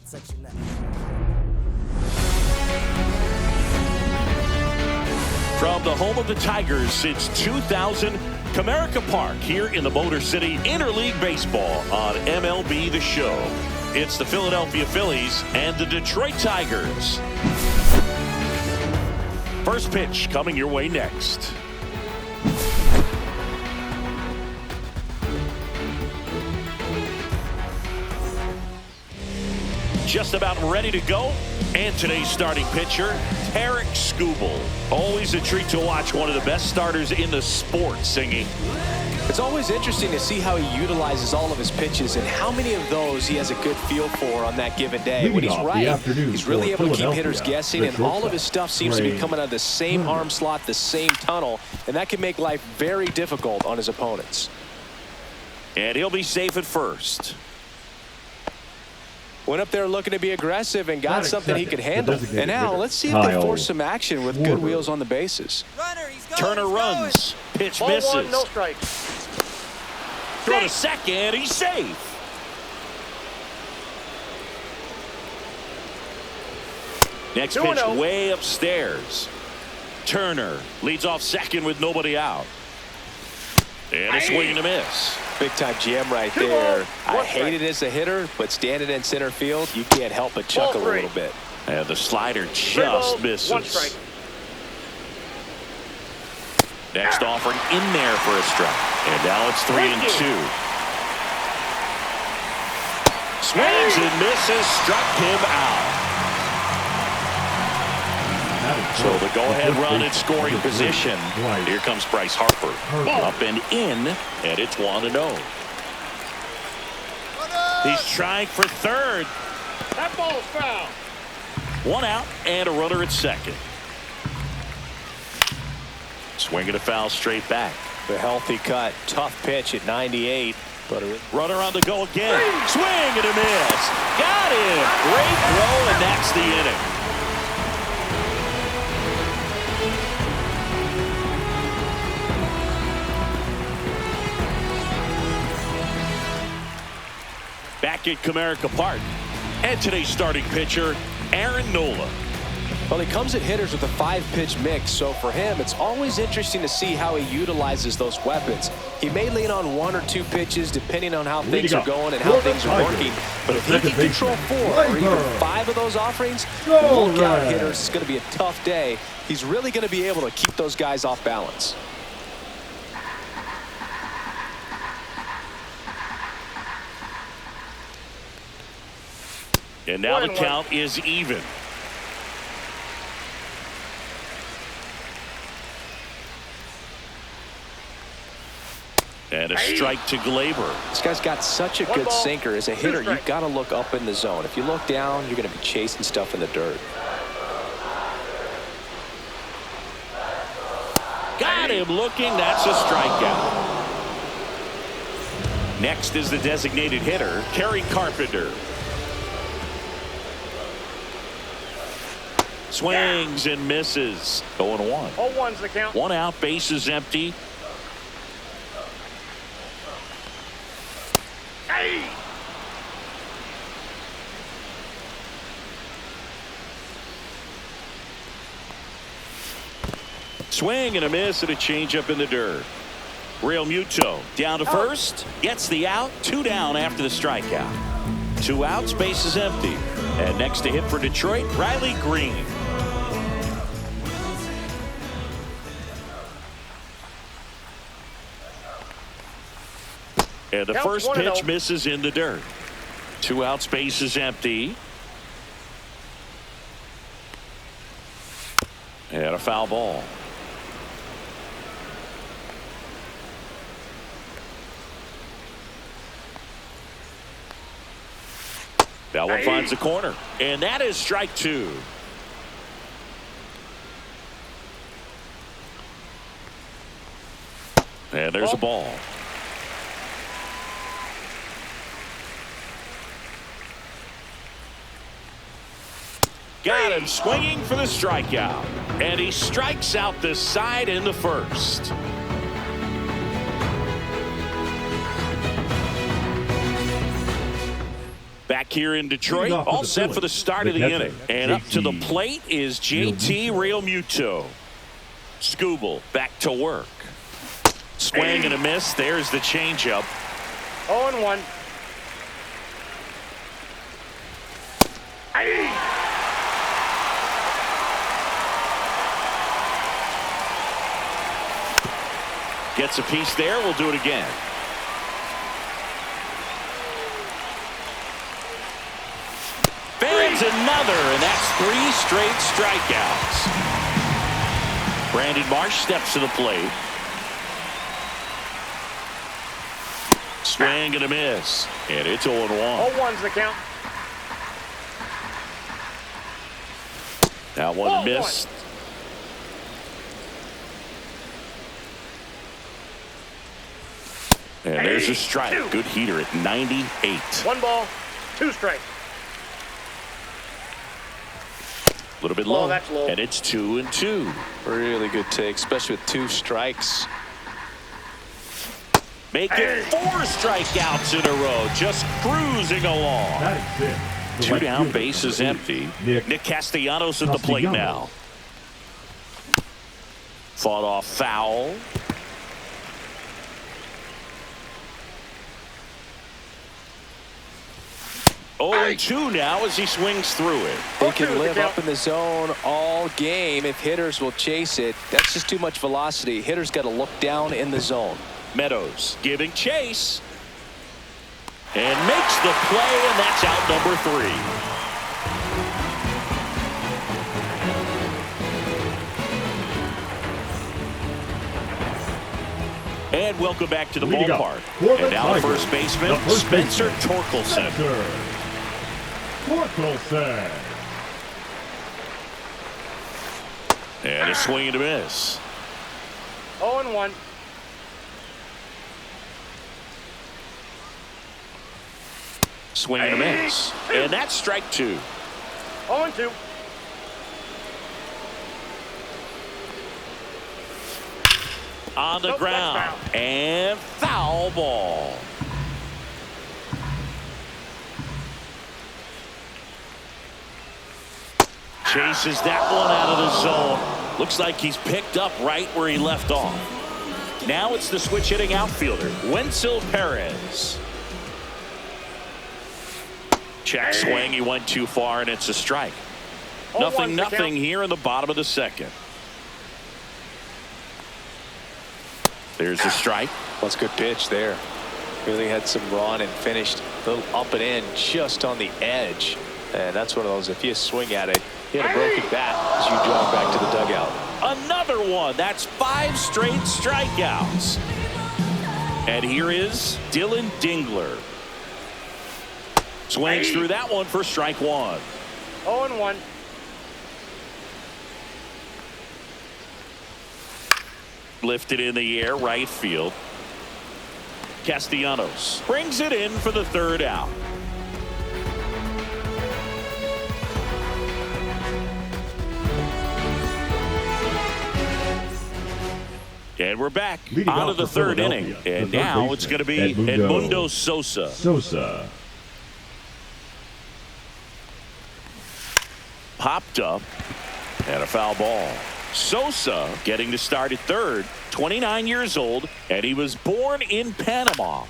From the home of the Tigers since 2000, Comerica Park here in the Motor City, Interleague Baseball on MLB The Show. It's the Philadelphia Phillies and the Detroit Tigers. First pitch coming your way next. Just about ready to go. And today's starting pitcher, Tarik Skubal. Always a treat to watch one of the best starters in the sport singing. It's always interesting to see how he utilizes all of his pitches and how many of those he has a good feel for on that given day. When he's right, he's really able to keep hitters guessing, and all of his stuff seems to be coming out of the same arm slot, the same tunnel, and that can make life very difficult on his opponents. And he'll be safe at first. Went up there looking to be aggressive and got something he could handle. And now let's see if they force some action with good wheels on the bases. Turner runs. Pitch misses. Ball one, no strike. Throw to second. He's safe. Next pitch way upstairs. Turner leads off second with nobody out. And a swing and a miss. Big time jam right there. I hate it as a hitter, but standing in center field, you can't help but chuckle a little bit. And the slider just misses. One strike. Next offering in there for a strike. And now it's 3-2. Swings and misses, struck him out. So the go-ahead run in scoring position. Here comes Bryce Harper. Up and in, and it's 1-0. He's trying for third. That ball's foul. One out and a runner at second. Swinging a foul straight back. The healthy cut, tough pitch at 98. But runner on the go again. Swing and a miss. Got him. Great throw, and that's the inning. Back at Comerica Park, and today's starting pitcher, Aaron Nola. Well, he comes at hitters with a 5-pitch mix, so for him, it's always interesting to see how he utilizes those weapons. He may lean on 1 or 2 pitches depending on how things are going and how things are working. But if he can control 4 or even 5 of those offerings, look out, hitters. It's going to be a tough day. He's really going to be able to keep those guys off balance. And now the count is even. And a strike to Gleyber. This guy's got such a good sinker. As a hitter, you've got to look up in the zone. If you look down, you're going to be chasing stuff in the dirt. Got him looking. That's a strikeout. Next is the designated hitter, Kerry Carpenter. Swings and misses. 0-1. 0-1's the count. One out, bases empty. Hey! Swing and a miss and a changeup in the dirt. Real Muto down to first, gets the out. 2 down after the strikeout. 2 outs, bases empty. And next to hit for Detroit, Riley Green. And the first pitch misses in the dirt. 2 outs, bases empty. And a foul ball. That one finds the corner. And that is strike 2. And there's a ball. Got him swinging for the strikeout. And he strikes out the side in the first. Back here in Detroit, all set for the start of the inning. And up to the plate is JT Realmuto. Skubal back to work. Swing and a miss. There's the changeup. 0-1. Gets a piece there. We'll do it again. Fans another, and that's 3 straight strikeouts. Brandon Marsh steps to the plate. Swing and a miss. And it's 0-1. 0-1's the count. That one missed. And there's a strike. Good heater at 98. 1 ball, 2 strikes. A little bit low. That's low. And it's 2-2. Really good take, especially with 2 strikes. Making 4 strikeouts in a row. Just cruising along. That is it. 2 down, bases empty. Nick Castellanos at the plate now. Fought off foul. Oh, 2 now as he swings through it. They can live up in the zone all game if hitters will chase it. That's just too much velocity. Hitters got to look down in the zone. Meadows giving chase. And makes the play, and that's out number 3. And welcome back to the ballpark. And now the first baseman, Spencer Torkelson. Torkelson. And a swing and a miss. 0-1. Swing and a miss. And that's strike 2. 0-2. On the ground. And foul ball. Chases that one out of the zone. Looks like he's picked up right where he left off. Now it's the switch hitting outfielder, Wenzel Perez. Check swing. He went too far, and it's a strike. Nothing here in the bottom of the second. There's a strike. That's a good pitch there. Really had some run and finished a little up and in just on the edge. And that's one of those, if you swing at it, you hit a broken bat as you jog back to the dugout. Another one. That's 5 straight strikeouts. And here is Dylan Dingler. Swings through that one for strike 1. 0-1. Lifted in the air, right field. Castellanos brings it in for the 3rd out. And we're back out of the 3rd inning. And now it's going to be Edmundo Sosa. Popped up and a foul ball. Sosa getting to start at 3rd, 29 years old, and he was born in Panama.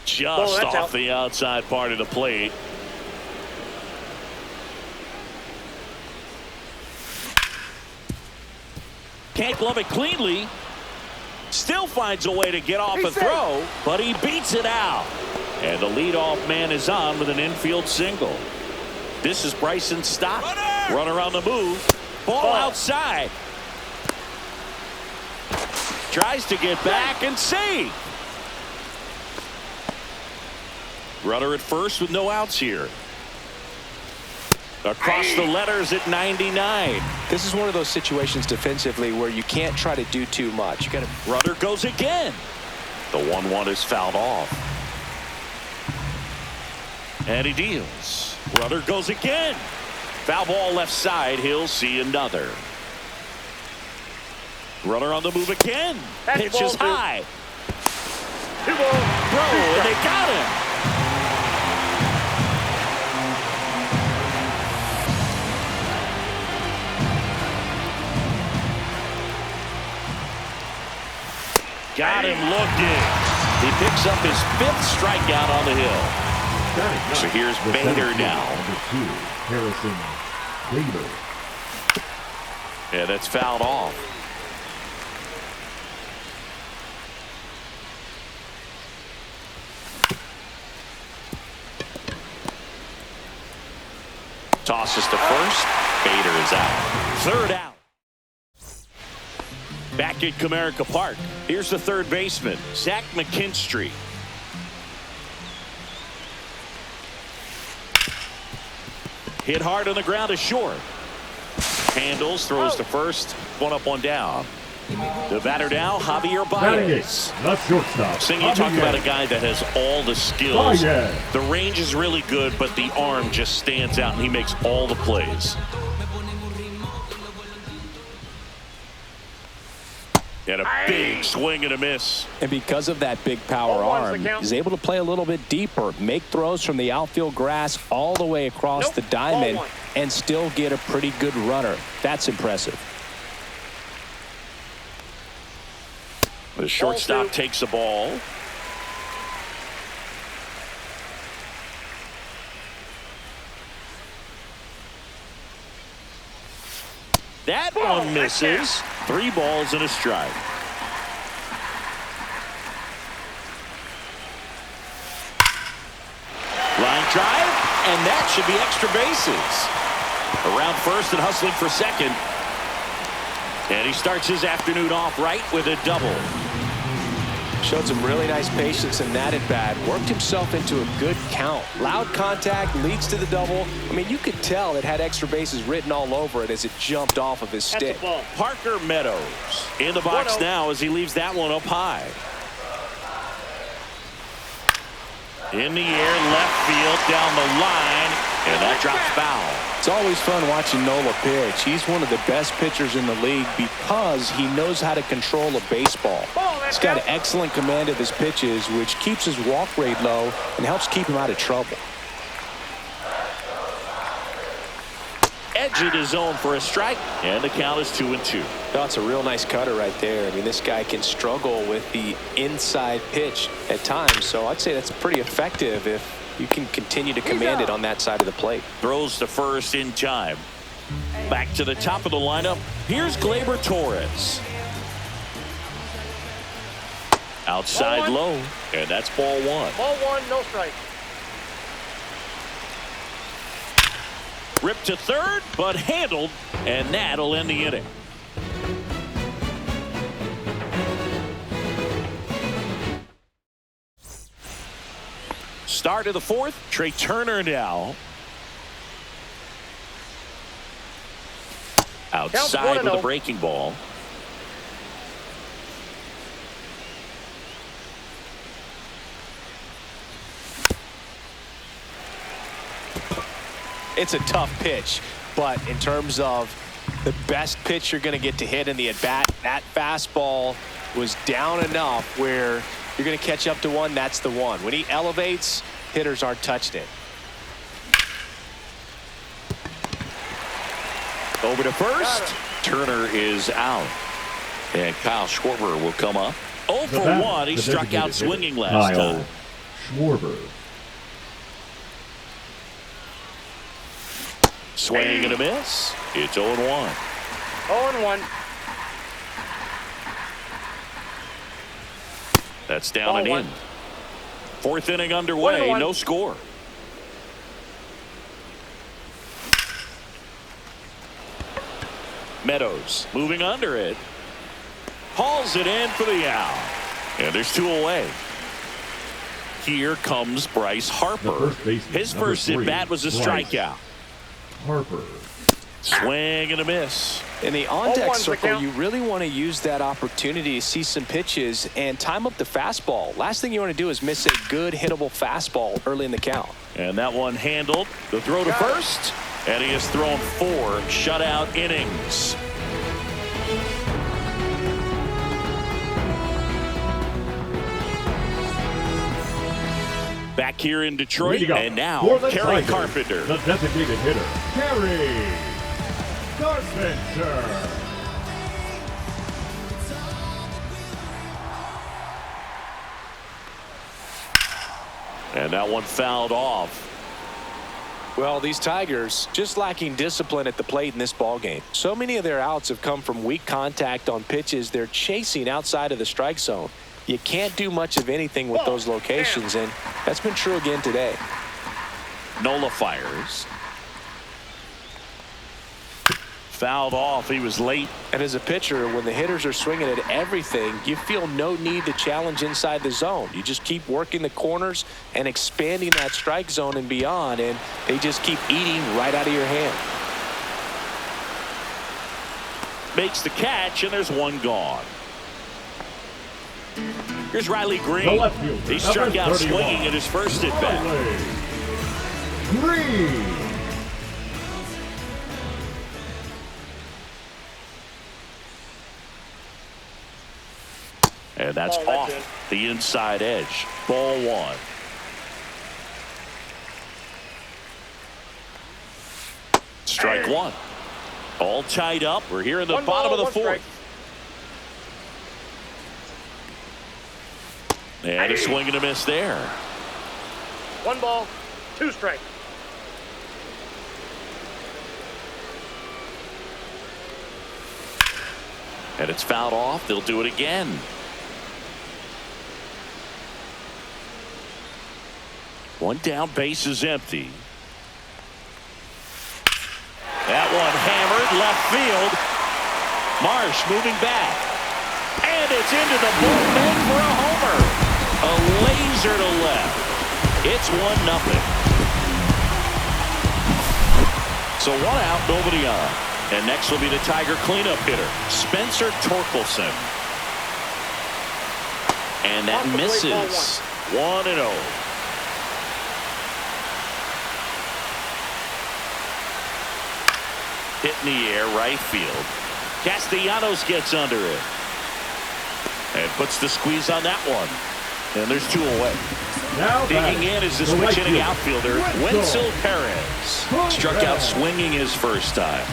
Just off the outside part of the plate. Can't glove it cleanly. Still finds a way to get off a throw, but he beats it out. And the leadoff man is on with an infield single. This is Bryson Stott. Runner on the move. Ball outside. Tries to get back and save. Runner at first with no outs here. Across the letters at 99. This is one of those situations defensively where you can't try to do too much. You got to. Runner goes again. The 1-1 is fouled off. And he deals. Runner goes again. Foul ball left side. He'll see another. Runner on the move again. That's Pitch is ball high. 2 balls. Throw, and they got him. Got him looking. He picks up his 5th strikeout on the hill. So here's Bader now. Harrison Bader. Yeah, that's fouled off. Tosses to first. Bader is out. 3rd out. Back at Comerica Park. Here's the 3rd baseman, Zach McKinstry. Hit hard on the ground to short. Handles, throws to first. 1 up, 1 down. The batter now, Javier Baez. The shortstop. Sing, you talk about a guy that has all the skills. Baez. The range is really good, but the arm just stands out, and he makes all the plays. And a big swing and a miss. And because of that big power arm, he's able to play a little bit deeper, make throws from the outfield grass all the way across the diamond, and still get a pretty good runner. That's impressive. The shortstop takes the ball. That one misses. 3 balls and a strike. Line drive, and that should be extra bases. Around first and hustling for second. And he starts his afternoon off right with a double. Showed some really nice patience in that at bat. Worked himself into a good count. Loud contact leads to the double. I mean, you could tell it had extra bases written all over it as it jumped off of his stick. Parker Meadows in the box now as he leaves that one up high. In the air, left field, down the line, and that drops foul. It's always fun watching Nola pitch. He's one of the best pitchers in the league because he knows how to control a baseball. He's got excellent command of his pitches, which keeps his walk rate low and helps keep him out of trouble. Edged his zone for a strike, and the count is 2-2. That's a real nice cutter right there. I mean, this guy can struggle with the inside pitch at times, so I'd say that's pretty effective if you can continue to command it on that side of the plate. Throws to first in time. Back to the top of the lineup. Here's Gleyber Torres. Outside low, and that's ball 1. Ball 1, no strike. Ripped to third, but handled, and that'll end the inning. Start of the 4th, Trey Turner now. Outside with a breaking ball. It's a tough pitch, but in terms of the best pitch you're going to get to hit in the at-bat, that fastball was down enough where you're going to catch up to one. That's the one. When he elevates, hitters aren't touched it. Over to first. Turner is out. And Kyle Schwarber will come up. 0 for 1. He struck out swinging last time. Schwarber. Swing and a miss. It's 0-1. 0-1. That's down and in. 4th inning underway. No score. Meadows moving under it. Hauls it in for the out. And there's 2 away. Here comes Bryce Harper. His first at bat was a strikeout. Harper. Swing and a miss. In the on-deck circle, you really want to use that opportunity to see some pitches and time up the fastball. Last thing you want to do is miss a good hittable fastball early in the count. And that one handled. The throw to first. And he has thrown 4 shutout innings. back here in Detroit. And now, For the Kerry Tigers, Carpenter. the designated hitter, Kerry Carpenter. And that one fouled off. Well, these Tigers just lacking discipline at the plate in this ballgame. So many of their outs have come from weak contact on pitches they're chasing outside of the strike zone. You can't do much of anything with those locations, and that's been true again today. Nola fires. Fouled off. He was late. And as a pitcher, when the hitters are swinging at everything, you feel no need to challenge inside the zone. You just keep working the corners and expanding that strike zone and beyond, and they just keep eating right out of your hand. Makes the catch, and there's one gone. Here's Riley Green. The left fielder, He struck number out 31, swinging at his first at-bat. Riley Green. And that's off the inside edge. Ball one. Strike one. All tied up. We're here in the bottom of the fourth. And a swing and a miss there. 1 ball, 2 strikes. And it's fouled off. They'll do it again. One down, base is empty. That one hammered left field. Marsh moving back. And it's into the bullpen for a homer. A laser to left. It's 1-0. So 1 out, nobody on. And next will be the Tiger cleanup hitter, Spencer Torkelson. And that misses. 1-0. Hit in the air, right field. Castellanos gets under it. And puts the squeeze on that one. And there's 2 away. Now digging in is the switch hitting outfielder, Wenzel Perez. Struck out swinging his first time.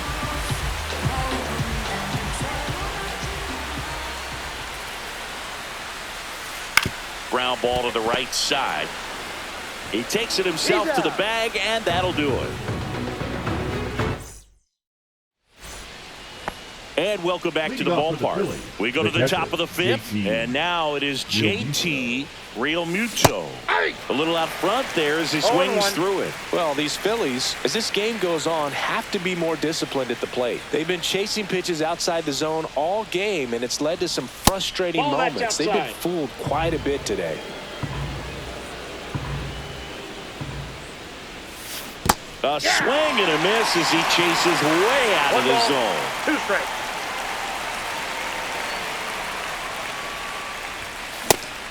Ground ball to the right side. He takes it himself to the bag, and that'll do it. And welcome back to the ballpark. We go to the top of the 5th, and now it is JT Realmuto. A little out front there as he swings through it. Well, these Phillies, as this game goes on, have to be more disciplined at the plate. They've been chasing pitches outside the zone all game, and it's led to some frustrating moments. They've been fooled quite a bit today. A swing and a miss as he chases way out of the zone. 2 strikes.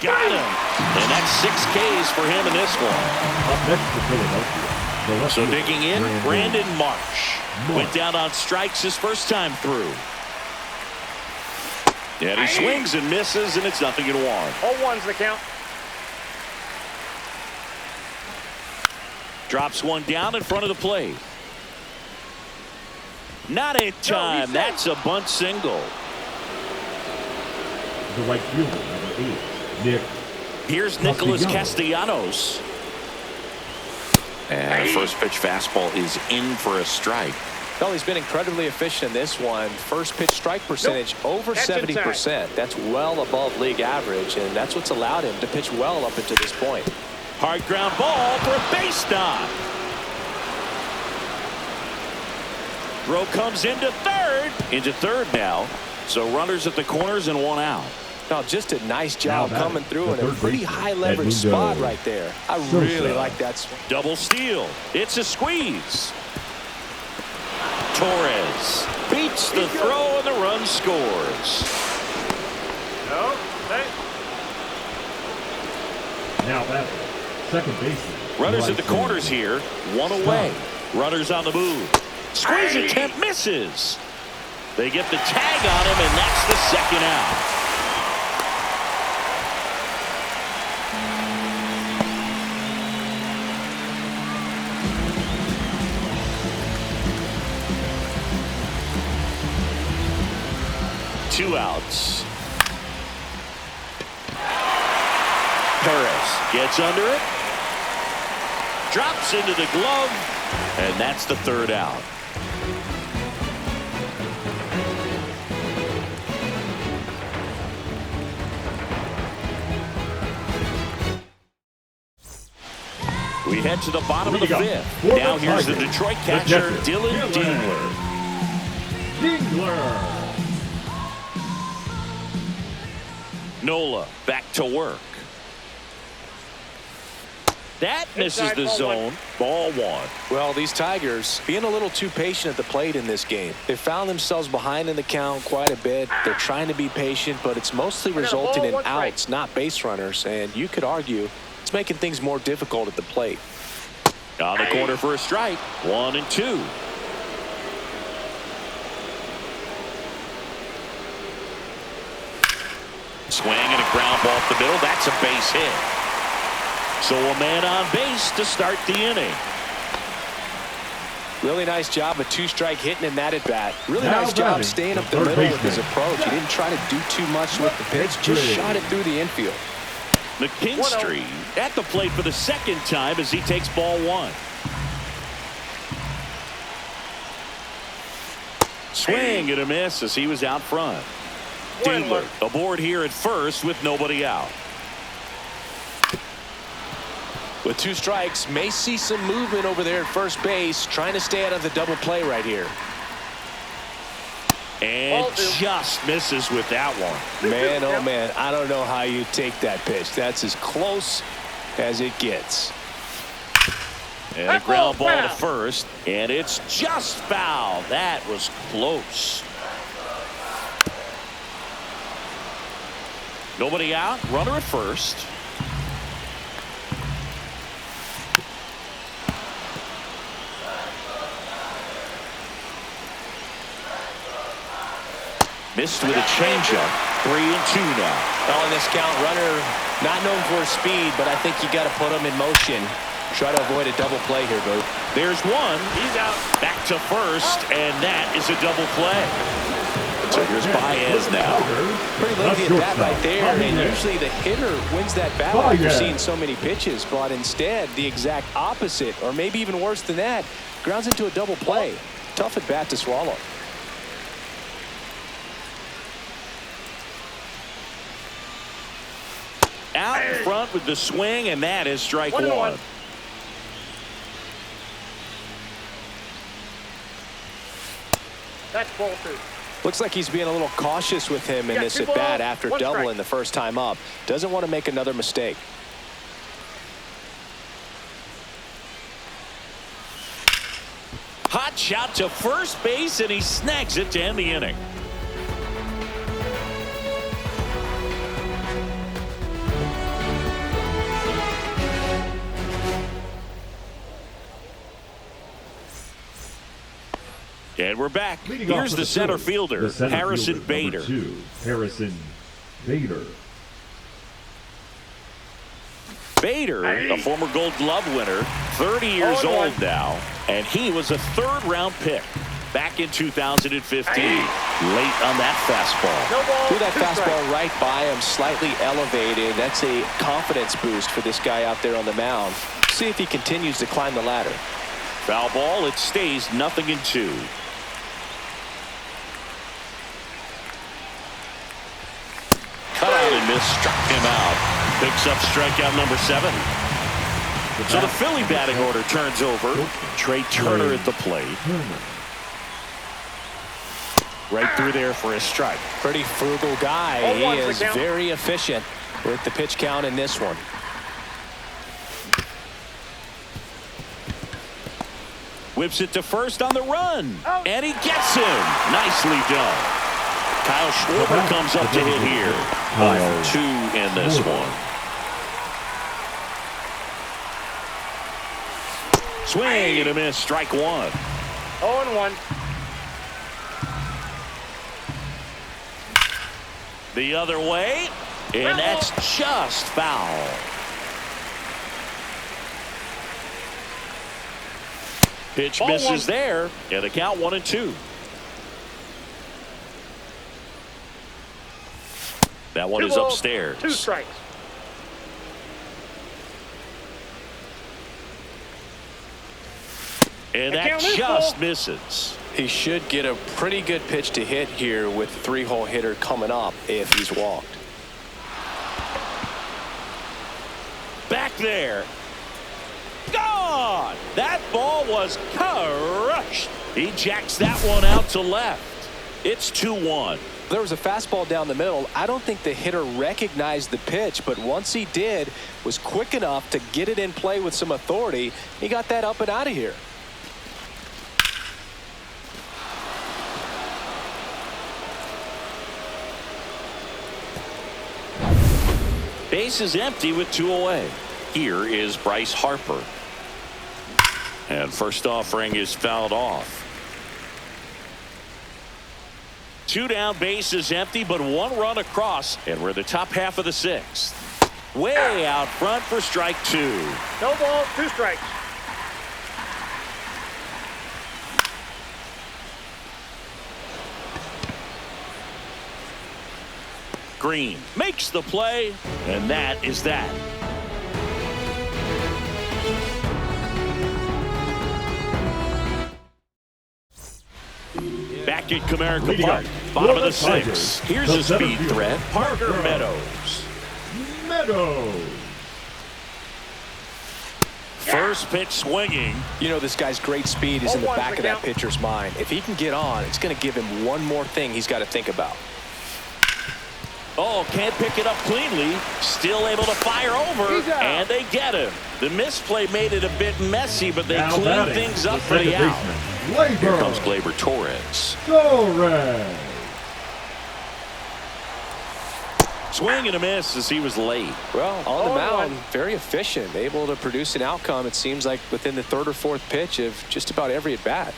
Got him. And that's 6 Ks for him in this one. Up next to Philadelphia. So digging in, Brandon Marsh. Went down on strikes his first time through. And he swings and misses, and it's 0-1. 0-1's the count. Drops one down in front of the plate. Not in time. That's a bunt single. The right fielder, number 8, Nick. Here's Nicholas Castellanos. And the first pitch fastball is in for a strike. Well, he's been incredibly efficient in this one. First pitch strike percentage over 70%. That's well above league average, and that's what's allowed him to pitch well up until this point. Hard ground ball for a base knock. Throw comes into third. Into third now. So runners at the corners and 1 out. Now, just a nice job coming through in a pretty high leverage spot right there. I really like that swing. Double steal. It's a squeeze. Torres beats the throw and the run scores. No, Now batting, second baseman. Runners at the corners here. 1 away. Runners on the move. Squeeze attempt misses. They get the tag on him, and that's the 2nd out. 2 outs. Perez gets under it. Drops into the glove. And that's the 3rd out. We head to the bottom of the 5th. Now here's the Detroit catcher, Dylan Dingler. Nola back to work. That misses the zone. Ball 1. Well, these Tigers being a little too patient at the plate in this game. They found themselves behind in the count quite a bit. They're trying to be patient, but it's mostly resulting in outs, not base runners. And you could argue it's making things more difficult at the plate. On the corner for a strike. 1-2. Swing and a ground ball up the middle. That's a base hit. So a man on base to start the inning. Really nice job, a 2-strike hitting in that at bat. Really nice job staying up the middle with his approach. He didn't try to do too much with the pitch, just shot it through the infield. McKinstry at the plate for the 2nd time as he takes ball 1. Swing and a miss as he was out front. Dingler aboard here at first with nobody out. With 2 strikes, may see some movement over there at first base, trying to stay out of the double play right here. And just misses with that one. Man, oh man, I don't know how you take that pitch. That's as close as it gets. And a ground ball to first, and it's just foul. That was close. Nobody out, runner at first. Missed with a changeup. 3-2 now. Well, in this count, runner not known for his speed, but I think you got to put him in motion. Try to avoid a double play here, Boo. There's one. He's out. Back to first, and that is a double play. So here's Baez now. Pretty lengthy at bat right there, and usually the hitter wins that battle after seeing so many pitches, but instead the exact opposite, or maybe even worse than that, grounds into a double play. Tough at bat to swallow. Out in front with the swing, and that is strike 1. That's ball 2. Looks like he's being a little cautious with him in this at bat after doubling the first time up. Doesn't want to make another mistake. Hot shot to first base, and he snags it to end the inning. And we're back. Here's the center fielder, Harrison Bader. Harrison Bader. Bader, a former Gold Glove winner, 30 years old now, and he was a 3rd-round pick back in 2015. Late on that fastball. Threw that fastball right by him, slightly elevated. That's a confidence boost for this guy out there on the mound. See if he continues to climb the ladder. Foul ball. It stays 0-2. Cut out and miss, struck him out. Picks up strikeout number 7. So the Philly batting order turns over. Trey Turner at the plate. Right through there for a strike. Pretty frugal guy. He is very efficient with the pitch count in this one. Whips it to first on the run. And he gets him. Nicely done. Kyle Schwarber comes up to hit here. 2 in this one. Swing and a miss. Strike 1. 0-1. The other way. And that's just foul. Pitch misses there. And the count 1-2. That one 2 is balls, upstairs. 2 strikes. And that Count is just full. misses. He should get a pretty good pitch to hit here with the 3-hole hitter coming up if he's walked. Back there. Gone! That ball was crushed. He jacks that one out to left. It's 2-1. There was a fastball down the middle. I don't think the hitter recognized the pitch, but once he did, was quick enough to get it in play with some authority. He got that up and out of here. Base is empty with 2 away. Here is Bryce Harper. And first offering is fouled off. 2 down, base is empty, but 1 run across, and we're the top half of the 6th. Way out front for strike 2. No balls, 2 strikes. Green makes the play, and that is that. Back at Comerica Park, bottom of the 6th. Here's a speed threat, Parker Meadows. First pitch swinging. You know, this guy's great speed is in the back of that pitcher's mind. If he can get on, it's going to give him one more thing he's got to think about. Oh, can't pick it up cleanly. Still able to fire over, and they get him. The misplay made it a bit messy, but they clean things up for the out. Here comes Gleyber Torres. Swing and a miss as he was late. Well, on the mound, very efficient, able to produce an outcome, it seems like, within the 3rd or 4th pitch of just about every at-bat.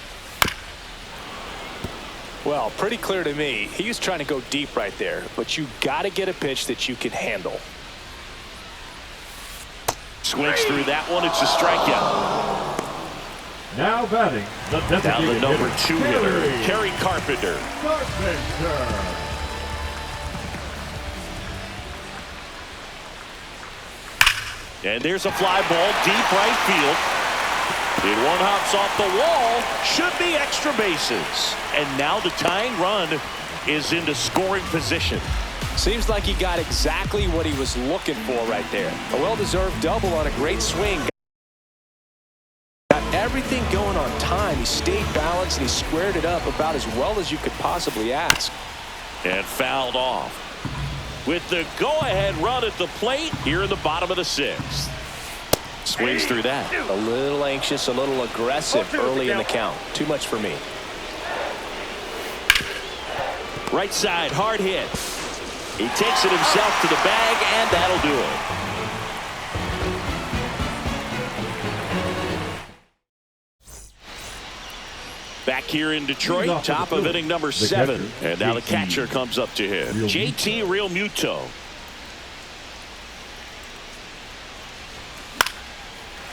Well, pretty clear to me, he was trying to go deep right there, but you got to get a pitch that you can handle. Swings through that one. It's a strikeout. Now batting, the Down the number 2 hitter, Kerry Carpenter. And there's a fly ball deep right field. It one hops off the wall. Should be extra bases. And now the tying run is into scoring position. Seems like he got exactly what he was looking for right there. A well-deserved double on a great swing. Got everything going on time. He stayed balanced and he squared it up about as well as you could possibly ask. And fouled off. With the go-ahead run at the plate here in the bottom of the 6th. Swings through that. A little anxious, a little aggressive early in the count. Too much for me. Right side, hard hit. He takes it himself to the bag, and that'll do it. Back here in Detroit, top of inning number 7. And now the catcher comes up to him. JT Realmuto.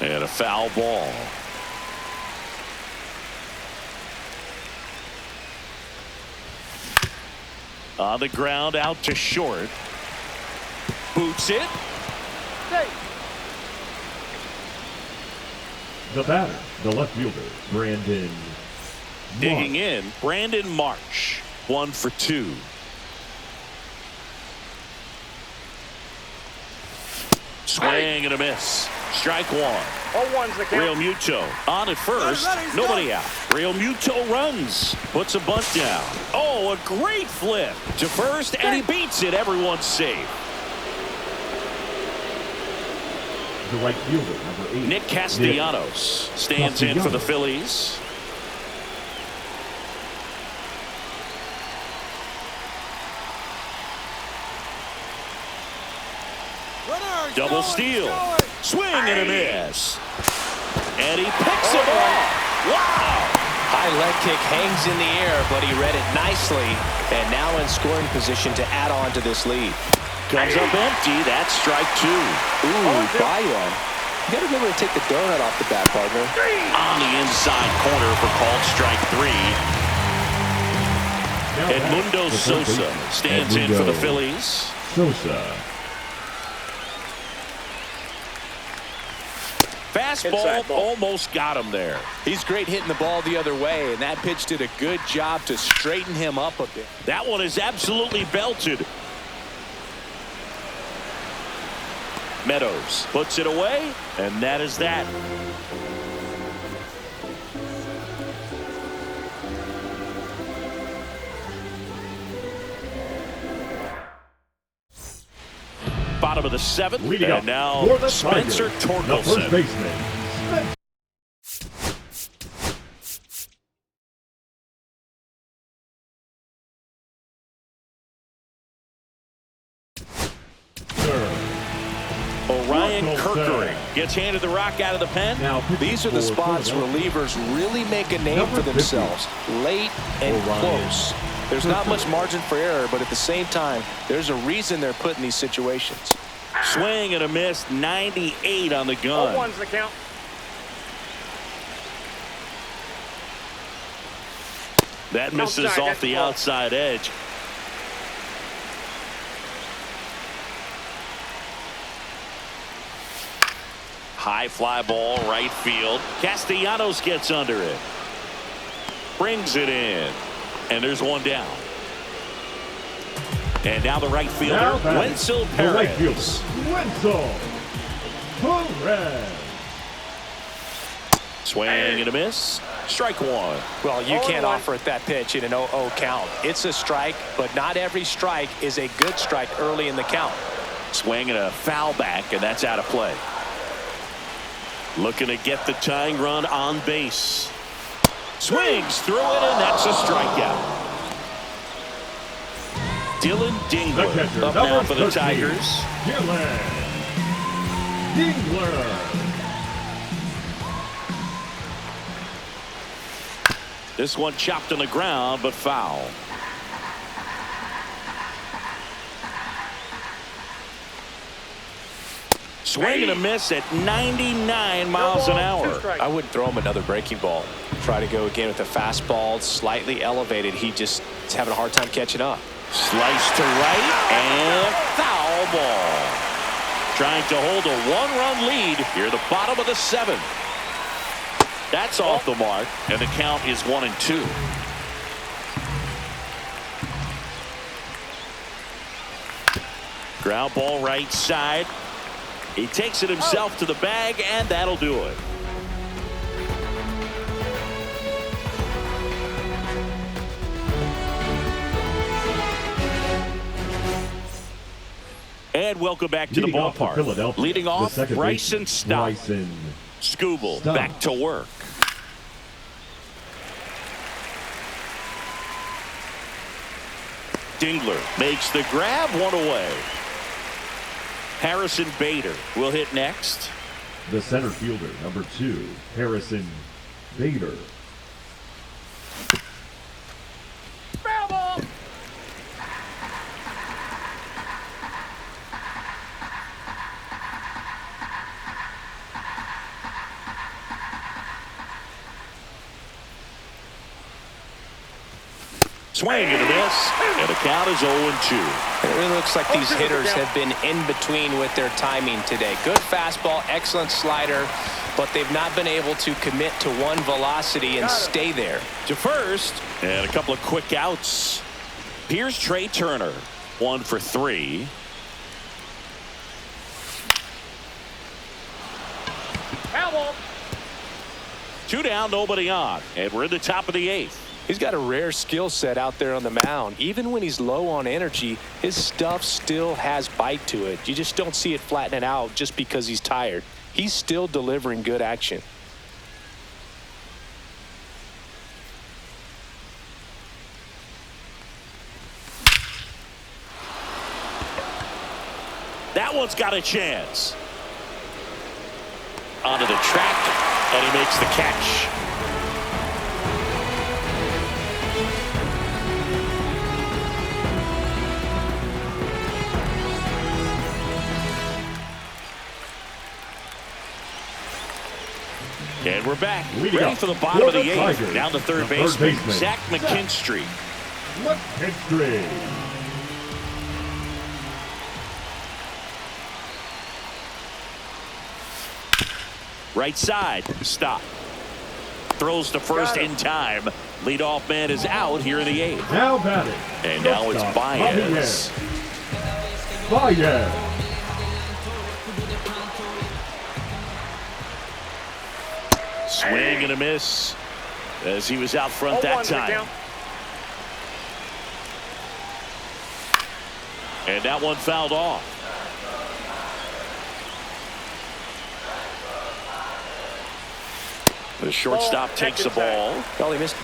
And a foul ball. On the ground, out to short. Boots it. The batter, the left fielder, Brandon Digging in, Brandon Marsh. 1 for 2. Swing and a miss. Strike 1. 0-1's the count. Realmuto on at first. Nobody out. Realmuto runs. Puts a bunt down. Oh, a great flip to first, and he beats it. Everyone's safe. The right fielder, number 8. Nick Castellanos stands in for the Phillies. Double steal. Swing and a miss. And he picks it off. Wow. High leg kick hangs in the air, but he read it nicely. And now in scoring position to add on to this lead. Comes up empty. That's strike 2. Ooh, by one. You got to remember to take the donut off the bat, partner. On the inside corner for called strike 3. Edmundo Sosa stands in for the Phillies. Sosa. Fastball almost got him there. He's great hitting the ball the other way, and that pitch did a good job to straighten him up a bit. That one is absolutely belted. Meadows puts it away, and that is that. Bottom of the seventh, and now Spencer Torkelson. The first baseman. Orion Kerkering gets handed the rock out of the pen. These are the spots relievers really make a name for themselves. Late and close. There's not much margin for error, but at the same time, there's a reason they're put in these situations. Swing and a miss, 98 on the gun. 0-1's the count. That misses off the outside edge. High fly ball, right field. Castellanos gets under it. Brings it in. And there's one down. And now the right fielder, Wenzel Perez. Wenzel Perez. Swing and a miss. Strike one. Well, you can't offer it that pitch in an 0-0 count. It's a strike, but not every strike is a good strike early in the count. Swing and a foul back, and that's out of play. Looking to get the tying run on base. Swings through it, and that's a strikeout. Dylan Dingler up now for the Tigers. Dylan Dingler. This one chopped on the ground, but foul. Swing and a miss at 99 miles an hour. I wouldn't throw him another breaking ball. Try to go again with a fastball, slightly elevated. He just is having a hard time catching up. Slice to right and foul ball. Trying to hold a one-run lead here at the bottom of the seventh. That's off the mark, and the count is 1-2. Ground ball right side. He takes it himself to the bag, and that'll do it. And welcome back to the ballpark. Leading off, Bryson Stott. Skubal back to work. Dingler makes the grab, one away. Harrison Bader will hit next. The center fielder, number 2, Harrison Bader. Foul ball. Swing and a miss, and the count is 0-2. It really looks like these hitters have been in between with their timing today. Good fastball, excellent slider, but they've not been able to commit to one velocity and stay there. To first, and a couple of quick outs. Here's Trey Turner, 1 for 3. Foul ball. 2 down, nobody on, and we're in the top of the 8th. He's got a rare skill set out there on the mound. Even when he's low on energy, his stuff still has bite to it. You just don't see it flattening out just because he's tired. He's still delivering good action. That one's got a chance. Onto the track, and he makes the catch. And we're back, ready for the bottom of the 8th. Down to third baseman, Zach McKinstry. left hamstring. Right side, stop. Throws to first in time. Leadoff man is out here in the 8th. Now batting. And now it's Baez. Baez. Swing and a miss as he was out front that time. And that one fouled off. The shortstop takes the ball. Well, he missed.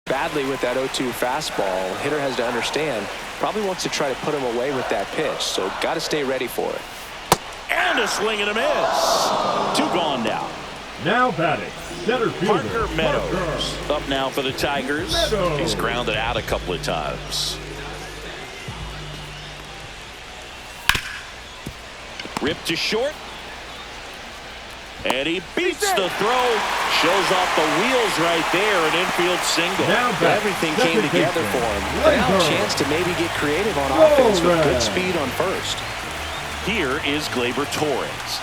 Badly with that 0-2 fastball. Hitter has to understand, probably wants to try to put him away with that pitch, so got to stay ready for it. And a swing and a miss. 2 gone now. Now batting, center fielder Parker Meadows up now for the Tigers. Meadows. He's grounded out a couple of times. Ripped to short. And he beats the throw. Shows off the wheels right there. An infield single. Now Everything came together for him. And now a chance to maybe get creative on offense with good speed on first. Here is Gleyber Torres.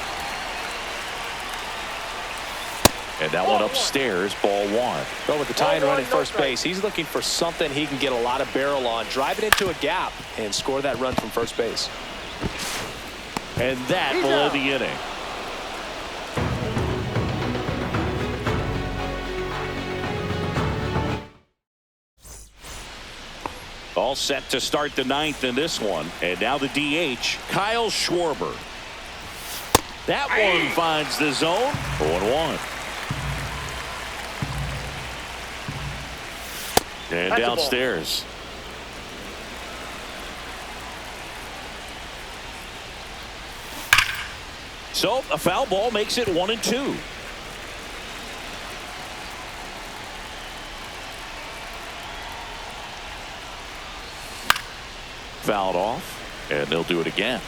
And that one upstairs, ball 1. Well, with the tying run at first base, he's looking for something he can get a lot of barrel on. Drive it into a gap and score that run from first base. And that will end the inning. All set to start the 9th in this one. And now the DH, Kyle Schwarber. That one finds the zone. 0-1. And downstairs. So a foul ball makes it 1-2. Fouled off, and they'll do it again.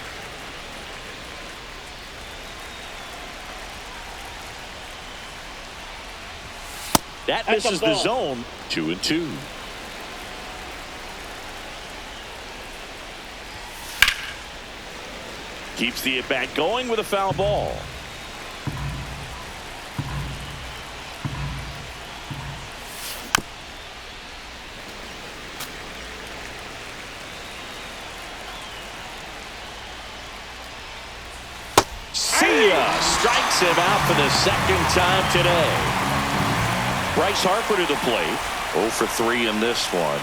That misses the zone. 2-2. Keeps the at-bat going with a foul ball. Strikes him out for the 2nd time today. Bryce Harper to the plate. 0 for 3 in this one.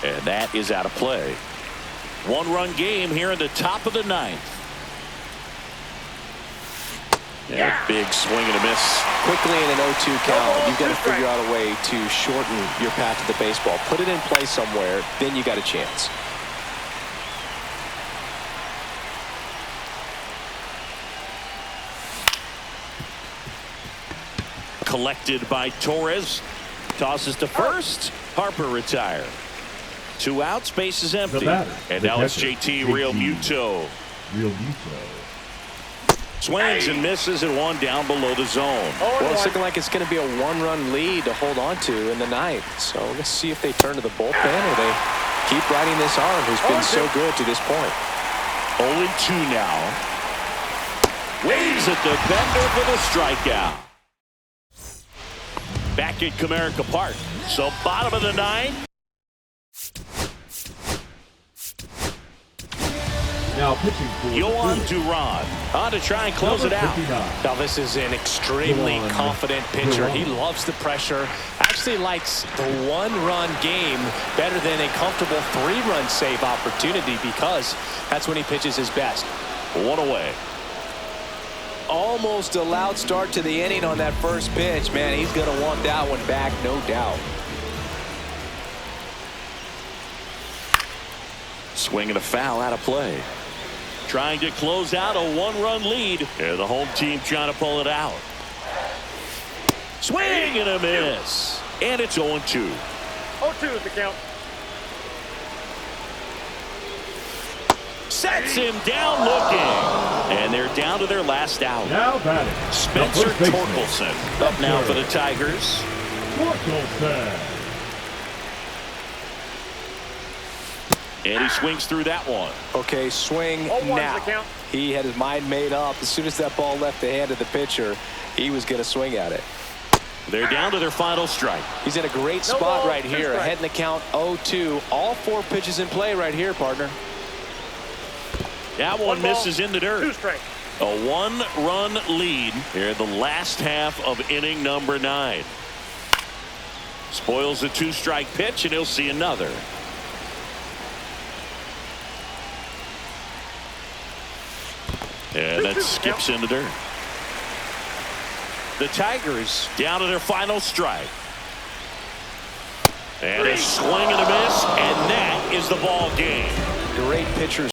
And that is out of play. 1-run game here in the top of the 9th. Yeah, big swing and a miss. Quickly in an 0-2 count, you've got to figure out a way to shorten your path to the baseball. Put it in play somewhere, then you got a chance. Collected by Torres. Tosses to first. Harper retired. 2 outs, base is empty. And now it's JT Realmuto. Swings and misses and 1 down below the zone. Well, it's looking like it's going to be a 1-run lead to hold on to in the 9th. So let's see if they turn to the bullpen or they keep riding this arm who's been so good to this point. 0-2 now. Waves at the bender for the strikeout. Back at Comerica Park. So bottom of the 9th. Now pitching for the Yohan Phillies, Duran on to try and close it number out. 59. Now this is an extremely Duran. confident pitcher. He Duran. loves the pressure. Actually likes the one-run game better than a comfortable three-run save opportunity because that's when he pitches his best. One away. Almost a loud start to the inning on that first pitch. Man, he's going to want that one back, no doubt. Swing and a foul out of play. Trying to close out a one-run lead. And the home team trying to pull it out. Swing and a miss. And it's 0-2. 0-2 is the count. Sets him down looking. And they're down to their last out. Now batting, Spencer the first baseman, Torkelson up now for the Tigers. Torkelson. And he swings through that one. Okay, swing 0-1 is now. the count. He had his mind made up. As soon as that ball left the hand of the pitcher, he was going to swing at it. They're down to their final strike. He's in a great No spot ball, right 2 here. strikes. Ahead in the count 0-2. All 4 pitches in play right here, partner. That one 1 ball, misses in the 2 dirt. strikes. A 1-run lead here in the last half of inning number 9. Spoils the 2-strike pitch, and he'll see another. And that skips in the dirt. The Tigers down to their final strike. And a swing and a miss, and that is the ball game. Great pitchers.